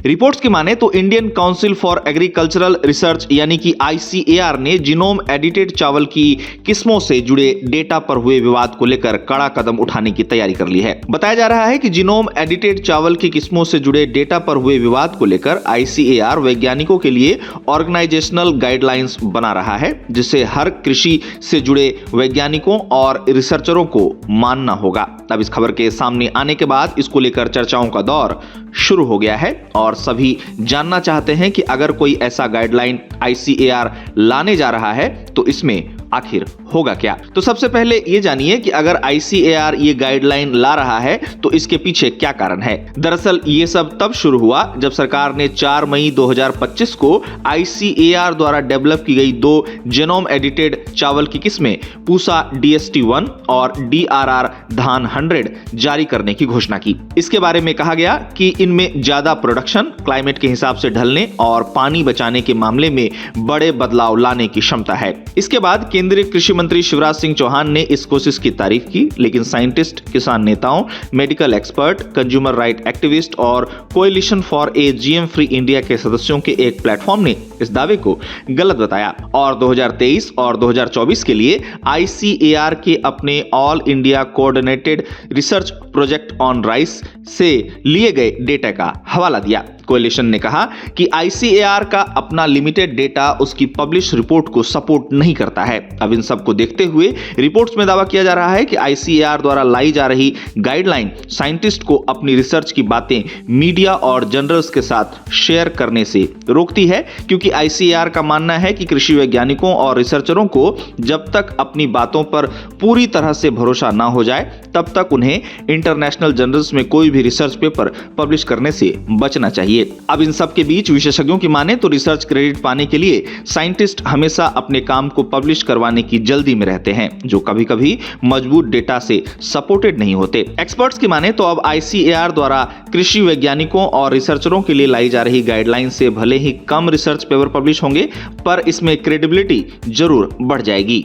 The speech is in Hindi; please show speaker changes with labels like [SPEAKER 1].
[SPEAKER 1] रिपोर्ट्स की माने तो Indian council for agricultural research यानी कि ICAR ने जीनोम एडिटेड चावल की किस्मों से जुड़े डेटा पर हुए विवाद को लेकर कड़ा कदम उठाने की तैयारी कर ली है। बताया जा रहा है कि जीनोम एडिटेड चावल की किस्मों से जुड़े डेटा पर हुए विवाद को लेकर ICAR वैज्ञानिकों के लिए ऑर्गेनाइजेशनल गाइडलाइंस बना रहा है, जिसे हर कृषि से जुड़े वैज्ञानिकों और रिसर्चरों को मानना होगा। अब इस खबर के सामने आने के बाद इसको लेकर चर्चाओं का दौर शुरू हो गया है और सभी जानना चाहते हैं कि अगर कोई ऐसा गाइडलाइन ICAR लाने जा रहा है तो इसमें आखिर होगा क्या। तो सबसे पहले ये जानिए कि अगर ICAR ये गाइडलाइन ला रहा है तो इसके पीछे क्या कारण है। दरअसल ये सब तब शुरू हुआ जब सरकार ने 4 मई 2025 को ICAR द्वारा डेवलप की गई 2 जीनोम एडिटेड चावल की किस्में पूसा DST-1 और DRR धान 100 जारी करने की घोषणा की। इसके बारे में कहा गया कि इनमें ज्यादा प्रोडक्शन, क्लाइमेट के हिसाब से ढलने और पानी बचाने के मामले में बड़े बदलाव लाने की क्षमता है। इसके बाद केंद्रीय कृषि मंत्री शिवराज सिंह चौहान ने इस कोशिश की तारीफ की, लेकिन साइंटिस्ट, किसान नेताओं, medical expert, consumer right activist और coalition for a GM free India के सदस्यों के एक प्लेटफॉर्म ने इस दावे को गलत बताया और 2023 और 2024 के लिए ICAR के अपने all India coordinated research project on rice से लिए गए डेटा का हवाला दिया। कोएलिशन ने कहा कि ICAR का अपना लिमिटेड डेटा उसकी पब्लिश रिपोर्ट को सपोर्ट नहीं करता है। अब इन सब को देखते हुए रिपोर्ट्स में दावा किया जा रहा है कि ICAR द्वारा लाई जा रही गाइडलाइन साइंटिस्ट को अपनी रिसर्च की बातें मीडिया और जर्नल्स के साथ शेयर करने से रोकती है, क्योंकि ICAR का मानना है कि कृषि वैज्ञानिकों और रिसर्चरों को जब तक अपनी बातों पर पूरी तरह से भरोसा ना हो जाए तब तक उन्हें इंटरनेशनल जर्नल्स में कोई भी रिसर्च पेपर पब्लिश करने से बचना चाहिए। अब इन सब के बीच विशेषज्ञों की माने तो रिसर्च क्रेडिट पाने के लिए साइंटिस्ट हमेशा अपने काम को पब्लिश करवाने की जल्दी में रहते हैं, जो कभी-कभी मजबूत डेटा से सपोर्टेड नहीं होते। एक्सपर्ट्स की माने तो अब ICAR द्वारा कृषि वैज्ञानिकों और रिसर्चरों के लिए लाई जा रही गाइडलाइन से भले ही कम रिसर्च पेपर पब्लिश होंगे, पर इसमें क्रेडिबिलिटी जरूर बढ़ जाएगी।